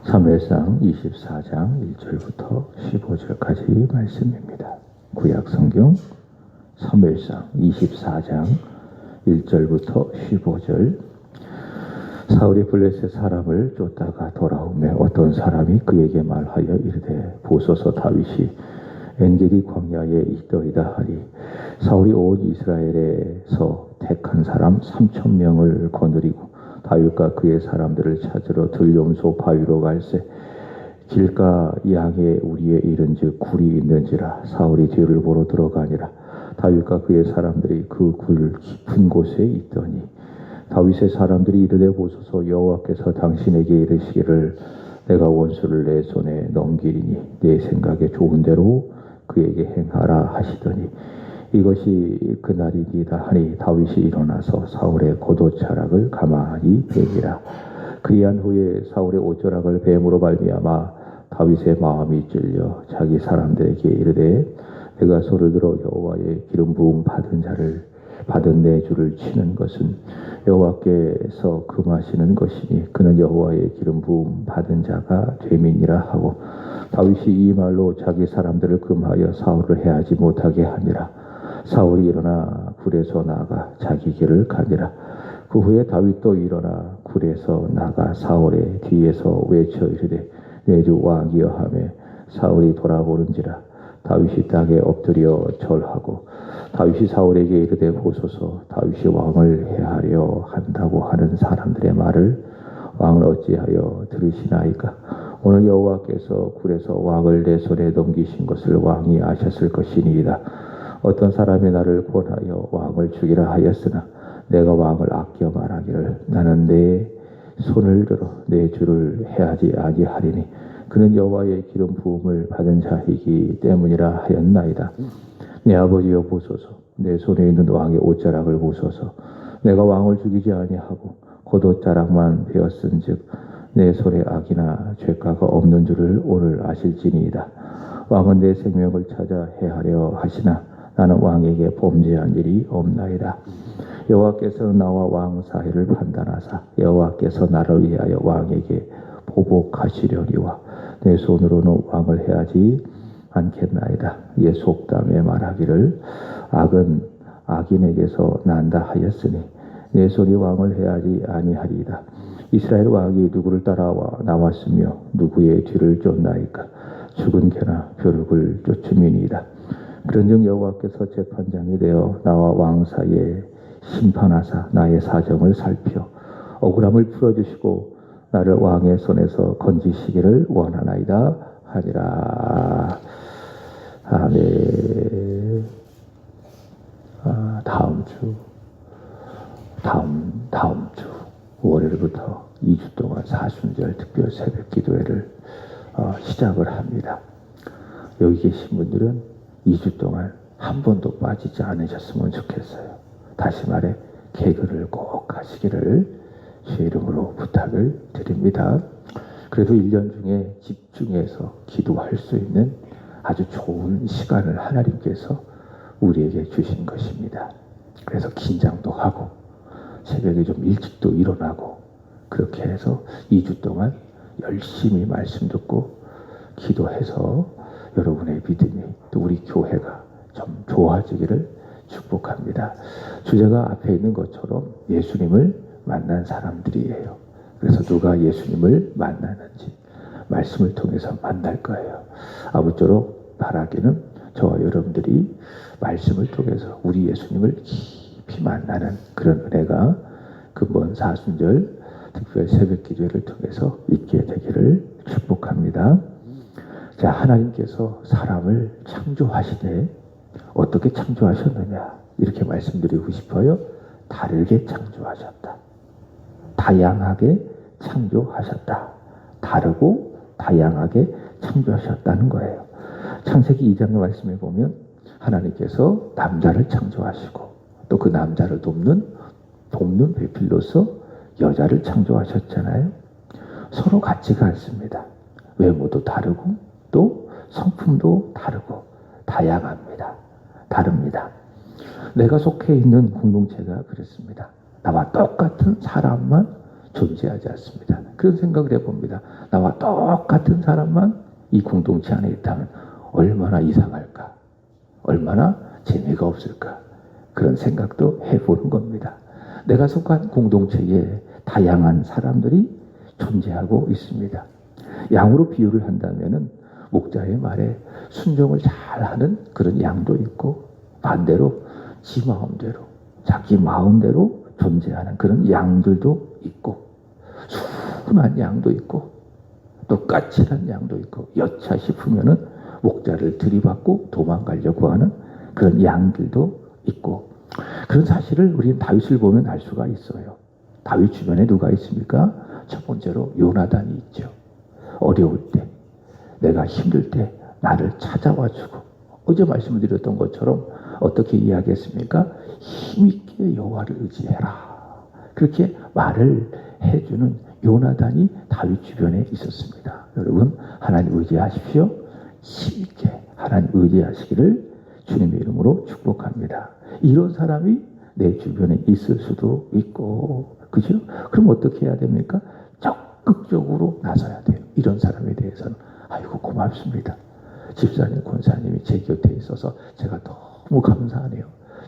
사무엘상 24장 1절부터 15절까지 말씀입니다. 구약 성경 사무엘상 24장 1절부터 15절. 사울이 블레셋 사람을 쫓다가 돌아오매 어떤 사람이 그에게 말하여 이르되 보소서 다윗이 엔게디 광야에 있더이다 하니 사울이 온 이스라엘에서 택한 사람 3,000명을 거느리고 다윗과 그의 사람들을 찾으러 들용소 바위로 갈새 길가 양의 우리에 이른즉 굴이 있는지라 사울이 뒤를 보러 들어가니라. 다윗과 그의 사람들이 그 굴 깊은 곳에 있더니 다윗의 사람들이 이르되 보소서 여호와께서 당신에게 이르시기를 내가 원수를 내 손에 넘기리니 내 생각에 좋은 대로 그에게 행하라 하시더니 이것이 그날이니이다 하니 다윗이 일어나서 사울의 겉옷자락을 가만히 베니라. 그리한 후에 사울의 옷자락을 뱀으로 말미암아 다윗의 마음이 찔려 자기 사람들에게 이르되 내가 손을 들어 여호와의 기름 부음 받은 내 주를 치는 것은 여호와께서 금하시는 것이니 그는 여호와의 기름 부음 받은 자가 됨이니라 하고 다윗이 이 말로 자기 사람들을 금하여 사울을 해하지 못하게 하니라. 사울이 일어나 굴에서 나가 자기 길을 가니라. 그 후에 다윗도 일어나 굴에서 나가 사울의 뒤에서 외쳐 이르되 내 주 왕이여 하매 사울이 돌아보는지라. 다윗이 땅에 엎드려 절하고 다윗이 사울에게 이르되 보소서 다윗이 왕을 해하려 한다고 하는 사람들의 말을 왕은 어찌하여 들으시나이까. 오늘 여호와께서 굴에서 왕을 내 손에 넘기신 것을 왕이 아셨을 것이니이다. 어떤 사람이 나를 권하여 왕을 죽이라 하였으나 내가 왕을 아껴 말하기를 나는 내 손을 들어 내 주를 해하지 아니하리니 그는 여호와의 기름 부음을 받은 자이기 때문이라 하였나이다. 내 아버지여 보소서 내 손에 있는 왕의 옷자락을 보소서. 내가 왕을 죽이지 아니하고 겉옷자락만 베었은즉 내 손에 악이나 죄가가 없는 줄을 오늘 아실지니이다. 왕은 내 생명을 찾아 해하려 하시나 나는 왕에게 범죄한 일이 없나이다. 여호와께서 나와 왕 사이를 판단하사 여호와께서 나를 위하여 왕에게 보복하시려니와 내 손으로는 왕을 해하지 않겠나이다. 이에 속담에 말하기를 악은 악인에게서 난다 하였으니 내 손이 왕을 해하지 아니하리이다. 이스라엘 왕이 누구를 따라와 나왔으며 누구의 뒤를 쫓나이까. 죽은 개나 벼룩을 쫓음이니이다. 그런즉 여호와께서 재판장이 되어 나와 왕 사이에 심판하사 나의 사정을 살펴 억울함을 풀어주시고 나를 왕의 손에서 건지시기를 원하나이다 하니라. 아멘. 다음 주 월요일부터 2주 동안 사순절 특별 새벽 기도회를 시작을 합니다. 여기 계신 분들은 2주 동안 한 번도 빠지지 않으셨으면 좋겠어요. 다시 말해 개그를 꼭 하시기를 주의 이름으로 부탁을 드립니다. 그래도 1년 중에 집중해서 기도할 수 있는 아주 좋은 시간을 하나님께서 우리에게 주신 것입니다. 그래서 긴장도 하고 새벽에 좀 일찍도 일어나고 그렇게 해서 2주 동안 열심히 말씀 듣고 기도해서 여러분의 믿음이 또 우리 교회가 좀 좋아지기를 축복합니다. 주제가 앞에 있는 것처럼 예수님을 만난 사람들이에요. 그래서 누가 예수님을 만나는지 말씀을 통해서 만날 거예요. 아무쪼록 바라기는 저와 여러분들이 말씀을 통해서 우리 예수님을 깊이 만나는 그런 은혜가 근본 사순절 특별 새벽 기도회를 통해서 있게 되기를 축복합니다. 자, 하나님께서 사람을 창조하시되 어떻게 창조하셨느냐 이렇게 말씀드리고 싶어요. 다르게 창조하셨다. 다양하게 창조하셨다. 다르고 다양하게 창조하셨다는 거예요. 창세기 2장의 말씀에 보면 하나님께서 남자를 창조하시고 또 그 남자를 돕는 배필로서 여자를 창조하셨잖아요. 서로 같지가 않습니다. 외모도 다르고 또 성품도 다르고 다양합니다. 다릅니다. 내가 속해 있는 공동체가 그렇습니다. 나와 똑같은 사람만 존재하지 않습니다. 그런 생각을 해봅니다. 나와 똑같은 사람만 이 공동체 안에 있다면 얼마나 이상할까? 얼마나 재미가 없을까? 그런 생각도 해보는 겁니다. 내가 속한 공동체에 다양한 사람들이 존재하고 있습니다. 양으로 비유를 한다면은 목자의 말에 순종을 잘하는 그런 양도 있고, 반대로 지 마음대로, 자기 마음대로 존재하는 그런 양들도 있고, 순한 양도 있고, 또 까칠한 양도 있고, 여차 싶으면은 목자를 들이받고 도망가려고 하는 그런 양들도 있고, 그런 사실을 우리는 다윗을 보면 알 수가 있어요. 다윗 주변에 누가 있습니까? 첫 번째로 요나단이 있죠. 어려울 때, 내가 힘들 때 나를 찾아와 주고, 어제 말씀을 드렸던 것처럼 어떻게 이야기했습니까? 힘있게 여호와를 의지해라. 그렇게 말을 해주는 요나단이 다윗 주변에 있었습니다. 여러분, 하나님 의지하십시오. 힘있게 하나님 의지하시기를 주님의 이름으로 축복합니다. 이런 사람이 내 주변에 있을 수도 있고, 그죠? 그럼 어떻게 해야 됩니까? 적극적으로 나서야 돼요. 이런 사람에 대해서는. 아이고, 고맙습니다. 집사님, 권사님이 제 곁에 있어서 제가 너무 감사하네요.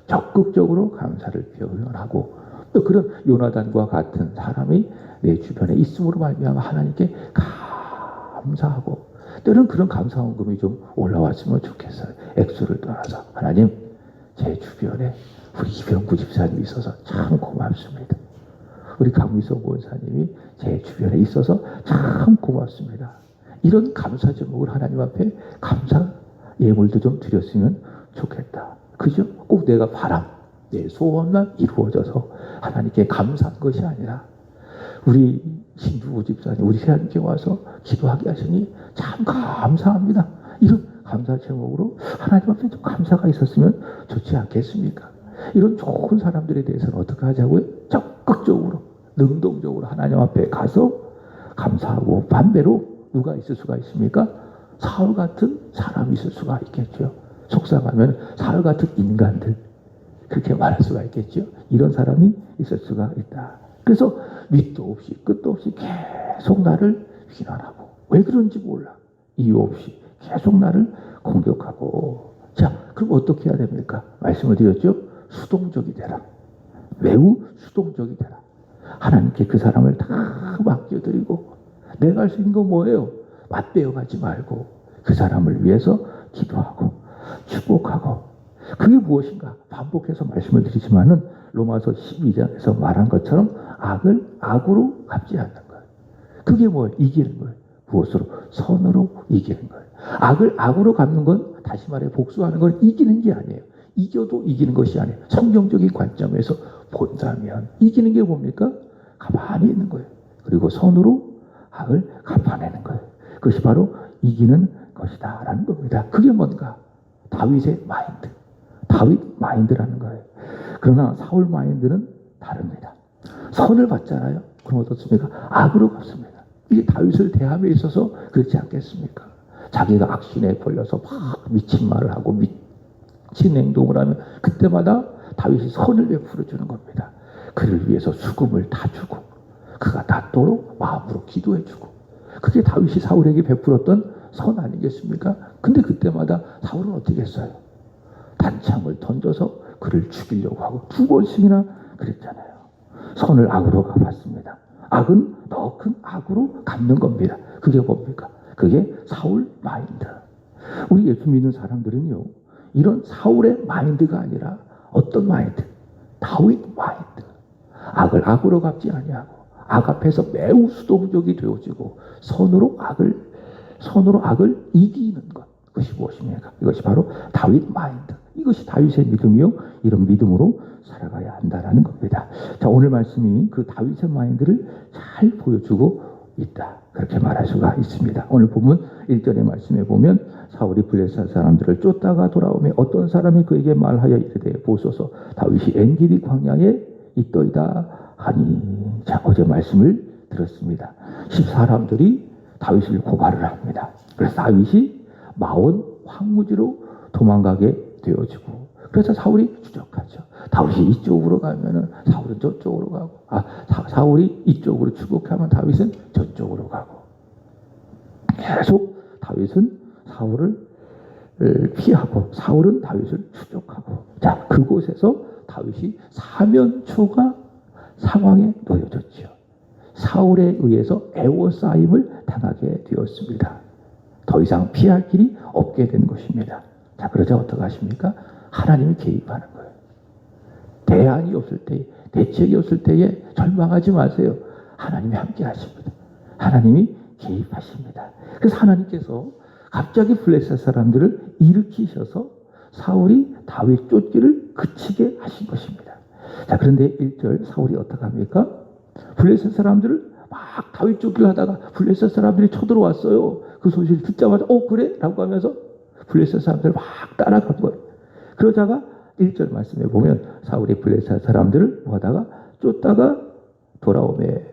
적극적으로 감사를 표현하고, 또 그런 요나단과 같은 사람이 내 주변에 있음으로 말미암아 하나님께 감사하고, 때로는 그런 감사원금이 좀 올라왔으면 좋겠어요. 액수를 떠나서 하나님, 제 주변에 우리 이병구 집사님이 있어서 참 고맙습니다. 우리 강미성 권사님이 제 주변에 있어서 참 고맙습니다. 이런 감사 제목을 하나님 앞에 감사 예물도 좀 드렸으면 좋겠다. 그죠? 꼭 내가 바람, 내 소원만 이루어져서 하나님께 감사한 것이 아니라, 우리 신주호 집사님, 우리 새하님께 와서 기도하게 하시니 참 감사합니다. 이런 감사 제목으로 하나님 앞에 좀 감사가 있었으면 좋지 않겠습니까? 이런 좋은 사람들에 대해서는 어떻게 하자고요? 적극적으로, 능동적으로 하나님 앞에 가서 감사하고, 반대로 누가 있을 수가 있습니까? 사울 같은 사람이 있을 수가 있겠죠. 속상하면 사울 같은 인간들, 그렇게 말할 수가 있겠죠. 이런 사람이 있을 수가 있다. 그래서 밑도 없이 끝도 없이 계속 나를 비난하고, 왜 그런지 몰라, 이유 없이 계속 나를 공격하고. 자, 그럼 어떻게 해야 됩니까? 말씀을 드렸죠. 수동적이 되라. 매우 수동적이 되라. 하나님께 그 사람을 다 맡겨드리고, 내가 할 수 있는 건 뭐예요? 맞대어가지 말고 그 사람을 위해서 기도하고 축복하고. 그게 무엇인가? 반복해서 말씀을 드리지만은 로마서 12장에서 말한 것처럼 악을 악으로 갚지 않는 거예요. 그게 뭐예요? 이기는 거예요. 무엇으로? 선으로 이기는 거예요. 악을 악으로 갚는 건, 다시 말해 복수하는 건 이기는 게 아니에요. 이겨도 이기는 것이 아니에요. 성경적인 관점에서 본다면 이기는 게 뭡니까? 가만히 있는 거예요. 그리고 선으로 악을 갚아내는 거예요. 그것이 바로 이기는 것이다 라는 겁니다. 그게 뭔가? 다윗의 마인드, 다윗 마인드라는 거예요. 그러나 사울 마인드는 다릅니다. 선을 받잖아요. 그럼 어떻습니까? 악으로 갚습니다. 이게 다윗을 대함에 있어서 그렇지 않겠습니까? 자기가 악신에 걸려서 막 미친 말을 하고 미친 행동을 하면 그때마다 다윗이 선을 베풀어 주는 겁니다. 그를 위해서 수금을 다 주고, 그가 낫도록 마음으로 기도해 주고. 그게 다윗이 사울에게 베풀었던 선 아니겠습니까? 근데 그때마다 사울은 어떻게 했어요? 단창을 던져서 그를 죽이려고 하고 2번씩이나 그랬잖아요. 선을 악으로 갚았습니다. 악은 더 큰 악으로 갚는 겁니다. 그게 뭡니까? 그게 사울 마인드. 우리 예수 믿는 사람들은요, 이런 사울의 마인드가 아니라 어떤 마인드? 다윗 마인드. 악을 악으로 갚지 아니하고, 악 앞에서 매우 수동적이 되어지고, 선으로 악을 이기는 것. 그것이 무엇입니까? 이것이 바로 다윗 마인드. 이것이 다윗의 믿음이요, 이런 믿음으로 살아가야 한다라는 겁니다. 자, 오늘 말씀이 그 다윗의 마인드를 잘 보여주고 있다, 그렇게 말할 수가 있습니다. 오늘 보면 1절의 말씀에 보면 사울이 블레셋 사람들을 쫓다가 돌아오며 어떤 사람이 그에게 말하여 이르되 보소서 다윗이 엔기디 광야에 있더이다 하니. 자, 어제 말씀을 들었습니다. 14사람들이 다윗을 고발을 합니다. 그래서 다윗이 마온 황무지로 도망가게 되어지고, 그래서 사울이 추적하죠. 다윗이 이쪽으로 가면은 사울은 저쪽으로 가고, 사울이 이쪽으로 추격하면 다윗은 저쪽으로 가고, 계속 다윗은 사울을 피하고 사울은 다윗을 추격하고, 자, 그곳에서 다윗이 사면초가 상황에 놓여졌죠. 사울에 의해서 애워싸임을 당하게 되었습니다. 더 이상 피할 길이 없게 된 것입니다. 자, 그러자 어떻게 하십니까? 하나님이 개입하는 거예요. 대안이 없을 때, 대책이 없을 때에 절망하지 마세요. 하나님이 함께 하십니다. 하나님이 개입하십니다. 그래서 하나님께서 갑자기 블레셋 사람들을 일으키셔서 사울이 다윗 쫓기를 그치게 하신 것입니다. 자, 그런데 1절 사울이 어떻게 합니까? 블레셋 사람들을 막 다윗 쫓기를 하다가 블레셋 사람들이 쳐들어왔어요. 그 소식을 듣자마자 그래? 라고 하면서 블레셋 사람들을 막 따라간 거예요. 그러다가 1절 말씀에 보면 사울이 블레셋 사람들을 하다가 쫓다가 돌아오매,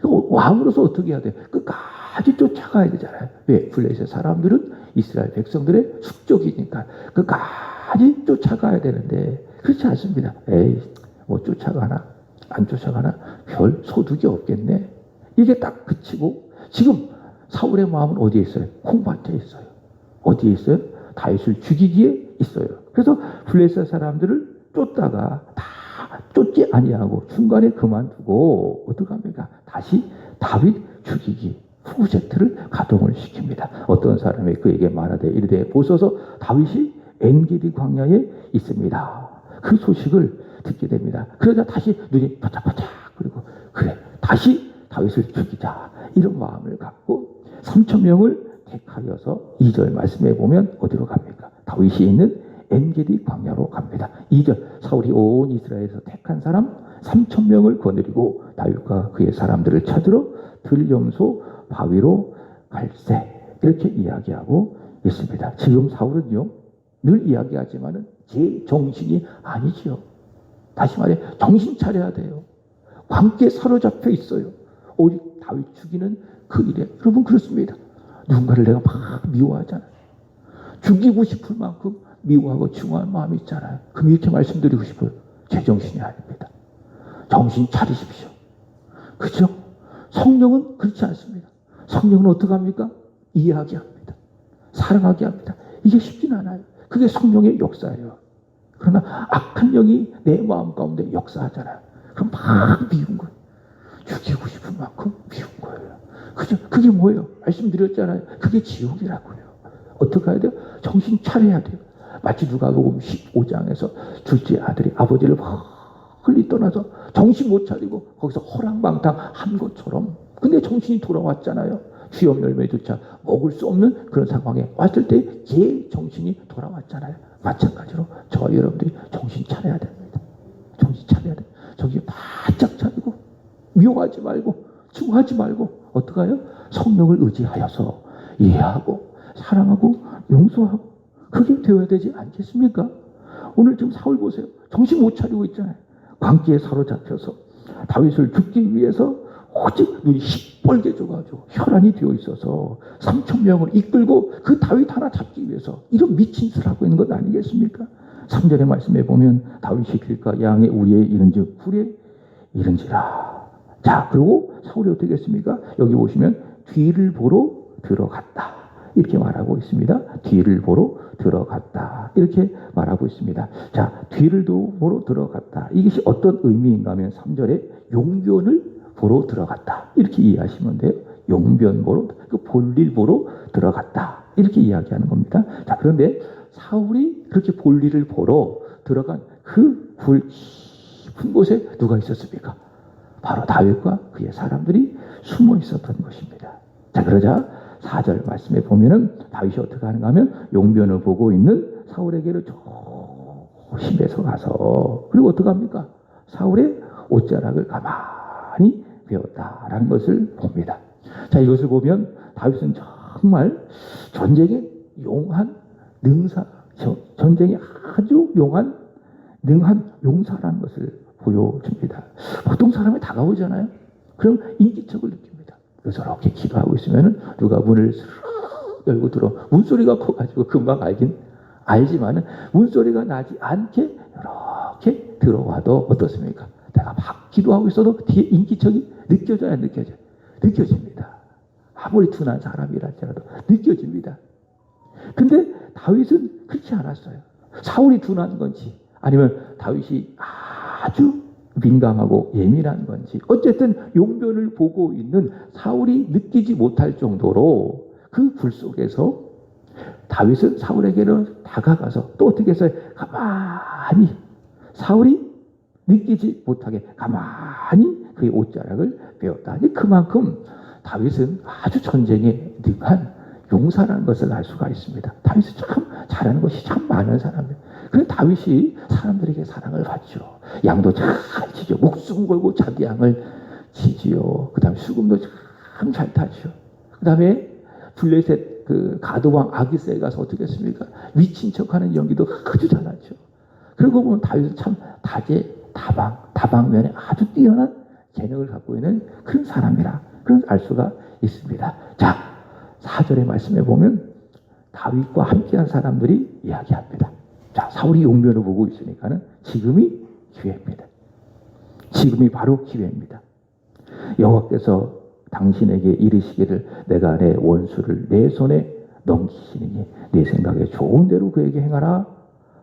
왕으로서 어떻게 해야 돼? 끝까지 쫓아가야 되잖아요. 왜? 블레셋 사람들은 이스라엘 백성들의 숙적이니까 끝까지 쫓아가야 되는데 그렇지 않습니다. 에이, 뭐 쫓아가나 안 쫓아가나 별 소득이 없겠네. 이게 딱 그치고 지금 사울의 마음은 어디에 있어요? 콩밭에 있어요. 어디에 있어요? 다윗을 죽이기에 있어요. 그래서 블레셋 사람들을 쫓다가 다 쫓지 아니하고 중간에 그만두고 어떻게 합니까? 다시 다윗 죽이기 프로젝트를 가동을 시킵니다. 어떤 사람이 그에게 말하되 이르되 보소서 다윗이 엔게디 광야에 있습니다. 그 소식을 듣게 됩니다. 그러자 다시 눈이 바짝바짝 그리고 그래 다시 다윗을 죽이자 이런 마음을 갖고 3,000명을 택하여서 2절 말씀에 보면 어디로 갑니까? 다윗이 있는 엔게디 광야로 갑니다. 2절 사울이 온 이스라엘에서 택한 사람 3,000명을 거느리고 다윗과 그의 사람들을 찾으러 들염소 바위로 갈세 이렇게 이야기하고 있습니다. 지금 사울은요 늘 이야기하지만은 제 정신이 아니지요. 다시 말해 정신 차려야 돼요. 광기에 사로잡혀 있어요. 오직 다윗 죽이는 그 일에 여러분 그렇습니다. 누군가를 내가 막 미워하잖아요. 죽이고 싶을 만큼 미워하고 중요한 마음이 있잖아요. 그럼 이렇게 말씀드리고 싶어요. 제 정신이 아닙니다. 정신 차리십시오. 그죠? 성령은 그렇지 않습니다. 성령은 어떻게 합니까? 이해하게 합니다. 사랑하게 합니다. 이게 쉽진 않아요. 그게 성령의 역사예요. 그러나 악한 영이 내 마음 가운데 역사하잖아요. 그럼 막 미운 거예요. 죽이고 싶은 만큼 미운 거예요. 그죠? 그게 뭐예요? 말씀드렸잖아요. 그게 지옥이라고요. 어떻게 해야 돼요? 정신 차려야 돼요. 마치 누가복음 15장에서 둘째 아들이 아버지를 멀리 떠나서 정신 못 차리고 거기서 허랑방탕한 것처럼 근데 정신이 돌아왔잖아요. 주염 열매조차 먹을 수 없는 그런 상황에 왔을 때 제 정신이 돌아왔잖아요. 마찬가지로 저와 여러분들이 정신 차려야 됩니다. 정신 차려야 돼요. 정신 바짝 차리고 미워하지 말고 증오하지 말고 어떻게 해요? 성령을 의지하여서 이해하고 사랑하고 용서하고 그게 되어야 되지 않겠습니까? 오늘 지금 사울 보세요. 정신 못 차리고 있잖아요. 광기에 사로잡혀서 다윗을 죽기 위해서 오직 눈이 시뻘게 져가지고 혈안이 되어 있어서 3,000명을 이끌고 그 다윗 하나 잡기 위해서 이런 미친 짓을 하고 있는 것 아니겠습니까? 3절의 말씀에 보면 다윗이 길가 양의 우리에 이른즉 굴에 이른지라. 자, 그리고 사울이 어떻게 했습니까? 여기 보시면 뒤를 보러 들어갔다 이렇게 말하고 있습니다. 뒤를 보러 들어갔다 이렇게 말하고 있습니다. 자, 뒤를 보러 들어갔다. 이것이 어떤 의미인가 하면 3절에 용변을 보러 들어갔다 이렇게 이해하시면 돼요. 용변 보러, 그 볼일 보러 들어갔다 이렇게 이야기하는 겁니다. 자, 그런데 사울이 그렇게 볼일을 보러 들어간 그 굴 깊은 곳에 누가 있었습니까? 바로 다윗과 그의 사람들이 숨어 있었던 것입니다. 자, 그러자 4절 말씀에 보면은 다윗이 어떻게 하는가 하면 용변을 보고 있는 사울에게로 조심해서 가서 그리고 어떻게 합니까? 사울의 옷자락을 가만히 베었다라는 것을 봅니다. 자, 이것을 보면 다윗은 정말 전쟁의 용한 능사, 전쟁에 아주 능한 용사라는 것을 보여줍니다. 보통 사람이 다가오잖아요. 그럼 인기척을 느낍니다. 그래서 이렇게 기도하고 있으면 누가 문을 스르륵 열고 들어. 문소리가 커가지고 금방 알지만은 문소리가 나지 않게 이렇게 들어와도 어떻습니까? 내가 막 기도하고 있어도 뒤에 인기척이 느껴져야 느껴져요. 느껴집니다. 아무리 둔한 사람이라 할지라도 느껴집니다. 근데 다윗은 그렇지 않았어요. 사울이 둔한 건지 아니면 다윗이 아주 민감하고 예민한 건지 어쨌든 용변을 보고 있는 사울이 느끼지 못할 정도로 그 불 속에서 다윗은 사울에게는 다가가서 또 어떻게 했어요? 가만히 사울이 느끼지 못하게 가만히 그의 옷자락을 빼었다. 그만큼 다윗은 아주 전쟁에 능한 용사라는 것을 알 수가 있습니다. 다윗은 참 잘하는 것이 참 많은 사람이에요. 그래서 다윗이 사람들에게 사랑을 받죠. 양도 잘 치죠. 목숨 걸고 자기 양을 치지요. 그 다음에 수금도 참 잘 타죠. 그 다음에 블레셋 그 가드왕 아기스에 가서 어떻게 했습니까? 미친 척하는 연기도 아주 잘하죠. 그러고 보면 다윗은 참 다방면에 아주 뛰어난 재능을 갖고 있는 그런 사람이라 그런 알 수가 있습니다. 자, 4절의 말씀에 보면 다윗과 함께한 사람들이 이야기합니다. 자, 사울이 용변을 보고 있으니까는 지금이 기회입니다. 지금이 바로 기회입니다. 여호와께서 당신에게 이르시기를 내가 내 원수를 내 손에 넘기시니 내 생각에 좋은 대로 그에게 행하라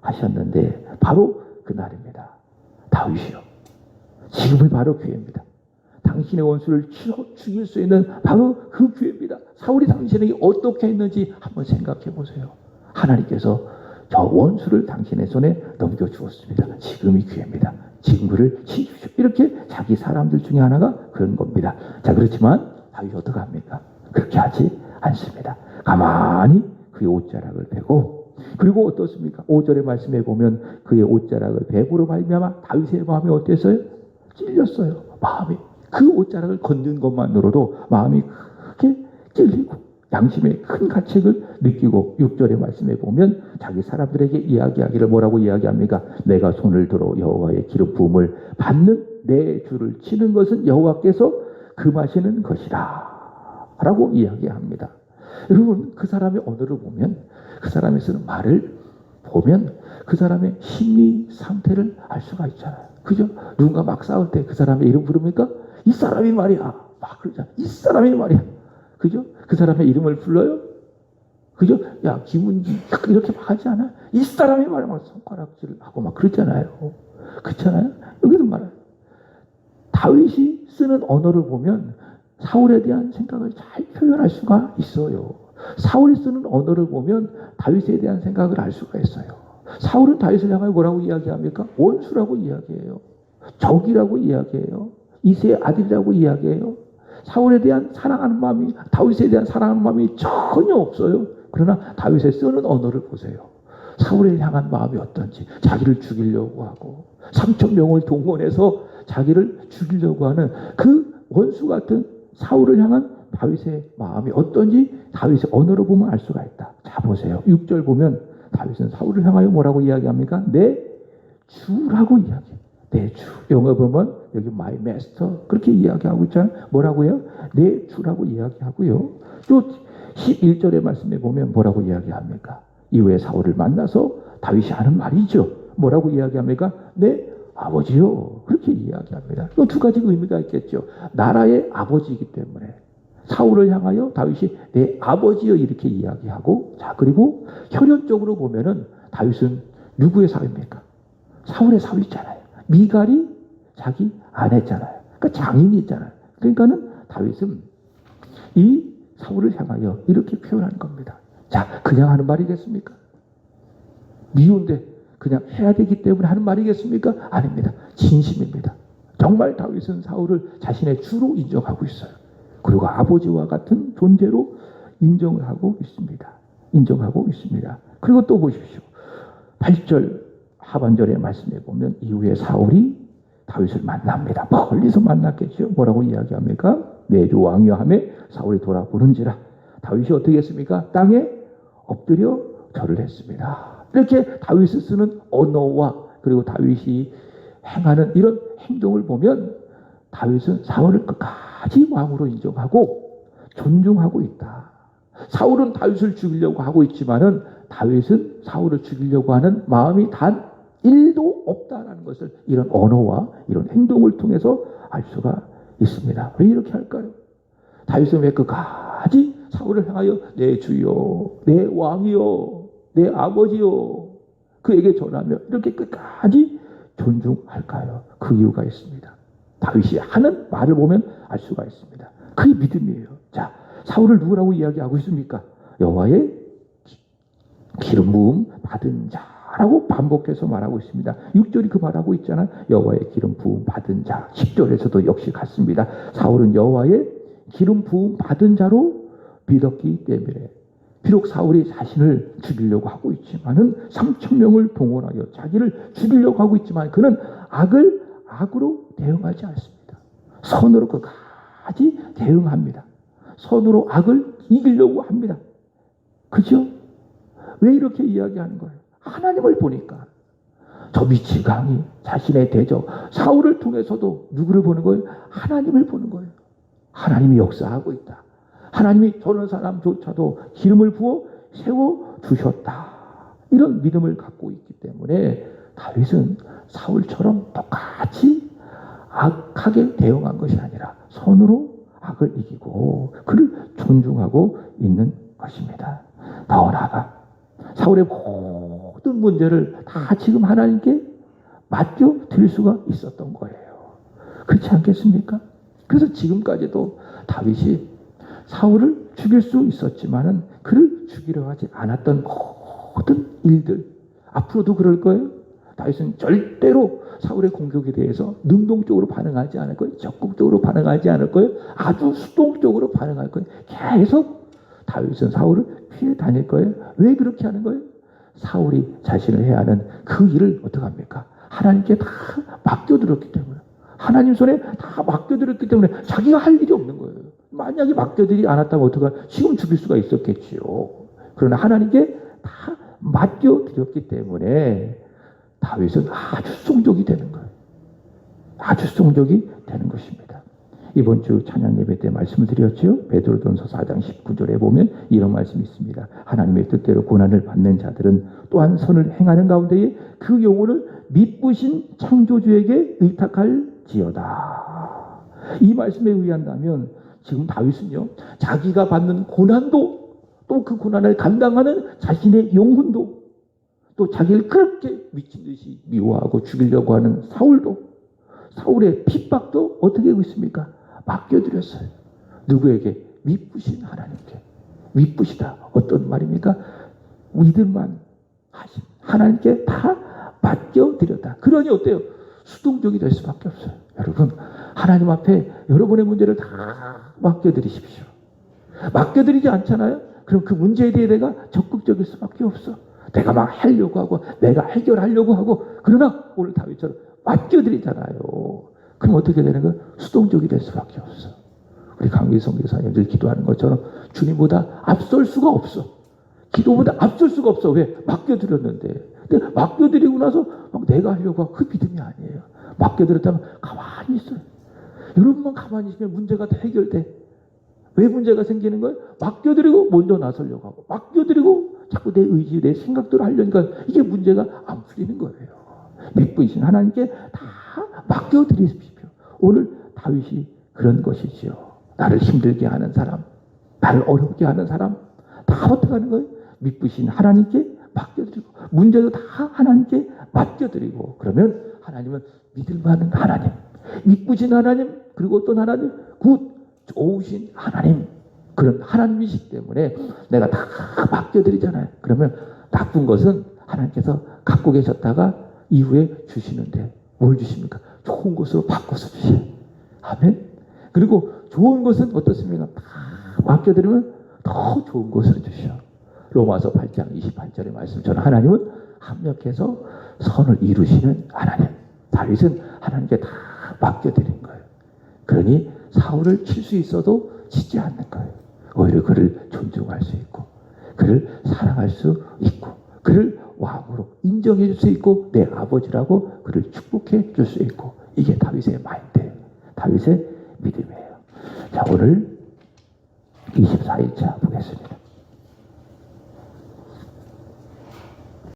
하셨는데 바로 그날입니다. 다윗이요. 지금이 바로 기회입니다. 당신의 원수를 죽일 수 있는 바로 그 기회입니다. 사울이 당신에게 어떻게 했는지 한번 생각해 보세요. 하나님께서 저 원수를 당신의 손에 넘겨주었습니다. 지금이 기회입니다. 지금 그를 치십시오. 이렇게 자기 사람들 중에 하나가 그런 겁니다. 자, 그렇지만 다윗이 어떻게 합니까? 그렇게 하지 않습니다. 가만히 그의 옷자락을 베고 그리고 어떻습니까? 5절의 말씀에 보면 그의 옷자락을 베고로 말미암아 다윗의 마음이 어땠어요? 찔렸어요. 마음이. 그 옷자락을 건든 것만으로도 마음이 크게 찔리고 양심의 큰 가책을 느끼고 6절의 말씀에 보면 자기 사람들에게 이야기하기를 뭐라고 이야기합니까? 내가 손을 들어 여호와의 기름 부음을 받는 내 주를 치는 것은 여호와께서 금하시는 것이다 라고 이야기합니다. 여러분, 그 사람의 언어를 보면 그 사람이 쓰는 말을 보면 그 사람의 심리 상태를 알 수가 있잖아요. 그죠? 누군가 막 싸울 때 그 사람의 이름 부릅니까? 이 사람이 말이야. 막 그러잖아. 이 사람이 말이야. 그죠? 그 사람의 이름을 불러요? 그죠? 야, 김은지. 이렇게 막 하지 않아요? 이 사람이 말이야. 막 손가락질을 하고 막 그러잖아요. 그렇잖아요? 여기도 말해요. 다윗이 쓰는 언어를 보면 사울에 대한 생각을 잘 표현할 수가 있어요. 사울이 쓰는 언어를 보면 다윗에 대한 생각을 알 수가 있어요. 사울은 다윗을 향하여 뭐라고 이야기합니까? 원수라고 이야기해요. 적이라고 이야기해요. 이새의 아들이라고 이야기해요. 사울에 대한 사랑하는 마음이 다윗에 대한 사랑하는 마음이 전혀 없어요. 그러나 다윗의 쓰는 언어를 보세요. 사울을 향한 마음이 어떤지 자기를 죽이려고 하고 3,000명을 동원해서 자기를 죽이려고 하는 그 원수 같은 사울을 향한 다윗의 마음이 어떤지 다윗의 언어로 보면 알 수가 있다. 자, 보세요. 6절 보면 다윗은 사울을 향하여 뭐라고 이야기합니까? 내 주라고 이야기해요. 내 주. 영어 보면 여기 my master 그렇게 이야기하고 있잖아요. 뭐라고요? 내 주라고 이야기하고요. 또 11절의 말씀에 보면 뭐라고 이야기합니까? 이후에 사울을 만나서 다윗이 하는 말이죠. 뭐라고 이야기합니까? 내 아버지요. 그렇게 이야기합니다. 또 두 가지 의미가 있겠죠. 나라의 아버지이기 때문에 사울을 향하여 다윗이 내 아버지요 이렇게 이야기하고 자 그리고 혈연적으로 보면은 다윗은 누구의 사위입니까? 사울의 사위잖아요. 미갈이 자기 아내잖아요. 그러니까 장인이 있잖아요. 그러니까는 다윗은 이 사울을 향하여 이렇게 표현하는 겁니다. 자, 그냥 하는 말이겠습니까? 미운데 그냥 해야 되기 때문에 하는 말이겠습니까? 아닙니다. 진심입니다. 정말 다윗은 사울을 자신의 주로 인정하고 있어요. 그리고 아버지와 같은 존재로 인정을 하고 있습니다. 인정하고 있습니다. 그리고 또 보십시오. 8절 하반절의 말씀에 보면 이후에 사울이 다윗을 만납니다. 멀리서 만났겠죠. 뭐라고 이야기합니까? 내주 왕이하며 사울이 돌아보는지라. 다윗이 어떻게 했습니까? 땅에 엎드려 절을 했습니다. 이렇게 다윗이 쓰는 언어와 그리고 다윗이 행하는 이런 행동을 보면 다윗은 사울을 끝까지 왕으로 인정하고 존중하고 있다. 사울은 다윗을 죽이려고 하고 있지만은 다윗은 사울을 죽이려고 하는 마음이 단 1도 없다라는 것을 이런 언어와 이런 행동을 통해서 알 수가 있습니다. 왜 이렇게 할까요? 다윗은 왜 끝까지 사울을 향하여 내 주여, 내 왕이여, 내 아버지여 그에게 전하며 이렇게 끝까지 존중할까요? 그 이유가 있습니다. 다윗이 하는 말을 보면 알 수가 있습니다. 그게 믿음이에요. 자, 사울을 누구라고 이야기하고 있습니까? 여호와의 기름 부음 받은 자라고 반복해서 말하고 있습니다. 6절이 그 말하고 있잖아요. 여호와의 기름 부음 받은 자. 10절에서도 역시 같습니다. 사울은 여호와의 기름 부음 받은 자로 믿었기 때문에 비록 사울이 자신을 죽이려고 하고 있지만은 3,000명을 동원하여 자기를 죽이려고 하고 있지만 그는 악을 악으로 대응하지 않습니다. 선으로 끝까지 대응합니다. 선으로 악을 이기려고 합니다. 그죠? 왜 이렇게 이야기하는 거예요? 하나님을 보니까 저 미치광이 자신의 대적 사울을 통해서도 누구를 보는 거예요? 하나님을 보는 거예요. 하나님이 역사하고 있다. 하나님이 저런 사람조차도 기름을 부어 세워주셨다. 이런 믿음을 갖고 있기 때문에 다윗은 사울처럼 똑같이 악하게 대응한 것이 아니라 선으로 악을 이기고 그를 존중하고 있는 것입니다. 더 나아가 사울의 모든 문제를 다 지금 하나님께 맡겨드릴 수가 있었던 거예요. 그렇지 않겠습니까? 그래서 지금까지도 다윗이 사울을 죽일 수 있었지만은 그를 죽이려 하지 않았던 모든 일들 앞으로도 그럴 거예요. 다윗은 절대로 사울의 공격에 대해서 능동적으로 반응하지 않을 거예요. 적극적으로 반응하지 않을 거예요. 아주 수동적으로 반응할 거예요. 계속 다윗은 사울을 피해 다닐 거예요. 왜 그렇게 하는 거예요? 사울이 자신을 해야 하는 그 일을 어떻게 합니까? 하나님께 다 맡겨드렸기 때문에 하나님 손에 다 맡겨드렸기 때문에 자기가 할 일이 없는 거예요. 만약에 맡겨드리지 않았다면 어떡하? 지금 죽일 수가 있었겠지요. 그러나 하나님께 다 맡겨드렸기 때문에 다윗은 아주 성적이 되는 거예요. 아주 성적이 되는 것입니다. 이번 주 찬양 예배 때 말씀을 드렸죠. 베드로전서 4장 19절에 보면 이런 말씀이 있습니다. 하나님의 뜻대로 고난을 받는 자들은 또한 선을 행하는 가운데에 그 영혼을 미쁘신 창조주에게 의탁할지어다. 이 말씀에 의한다면 지금 다윗은요, 자기가 받는 고난도 또 그 고난을 감당하는 자신의 영혼도 또 자기를 그렇게 미친 듯이 미워하고 죽이려고 하는 사울도 사울의 핍박도 어떻게 하고 있습니까? 맡겨드렸어요. 누구에게? 미쁘신 하나님께. 미쁘시다. 어떤 말입니까? 믿음만 하신 하나님께 다 맡겨드렸다. 그러니 어때요? 수동적이 될 수밖에 없어요. 여러분, 하나님 앞에 여러분의 문제를 다 맡겨드리십시오. 맡겨드리지 않잖아요? 그럼 그 문제에 대해 내가 적극적일 수밖에 없어. 내가 막 하려고 하고 내가 해결하려고 하고 그러나 오늘 다윗처럼 맡겨드리잖아요. 그럼 어떻게 되는 거예요? 수동적이 될 수밖에 없어. 우리 강기성 교사님들 기도하는 것처럼 주님보다 앞설 수가 없어. 기도보다 앞설 수가 없어. 왜? 맡겨드렸는데. 근데 맡겨드리고 나서 막 내가 하려고 하고 그 믿음이 아니에요. 맡겨드렸다면 가만히 있어요. 여러분만 가만히 있으면 문제가 다 해결돼. 왜 문제가 생기는 거예요? 맡겨드리고 먼저 나서려고 하고 맡겨드리고 자꾸 내 의지, 내 생각대로 하려니까 이게 문제가 안 풀리는 거예요. 미쁘신 하나님께 다 맡겨드리십시오. 오늘 다윗이 그런 것이지요. 나를 힘들게 하는 사람, 나를 어렵게 하는 사람 다 어떻게 하는 거예요? 미쁘신 하나님께 맡겨드리고 문제도 다 하나님께 맡겨드리고 그러면 하나님은 믿을 만한 하나님, 미쁘신 하나님, 그리고 어떤 하나님? 굿, 좋으신 하나님, 그런 하나님이시기 때문에 내가 다 맡겨드리잖아요. 그러면 나쁜 것은 하나님께서 갖고 계셨다가 이후에 주시는데 뭘 주십니까? 좋은 것으로 바꿔서 주세요. 아멘. 그리고 좋은 것은 어떻습니까? 다 맡겨드리면 더 좋은 것을 주셔. 로마서 8장 28절의 말씀처럼 하나님은 합력해서 선을 이루시는 하나님. 다윗은 하나님께 다 맡겨드린 거예요. 그러니 사울을 칠 수 있어도 치지 않는 거예요. 오히려 그를 존중할 수 있고 그를 사랑할 수 있고 그를 왕으로 인정해 줄 수 있고 내 아버지라고 그를 축복해 줄 수 있고 이게 다윗의 마인드예요. 다윗의 믿음이에요. 자, 오늘 24일차 보겠습니다.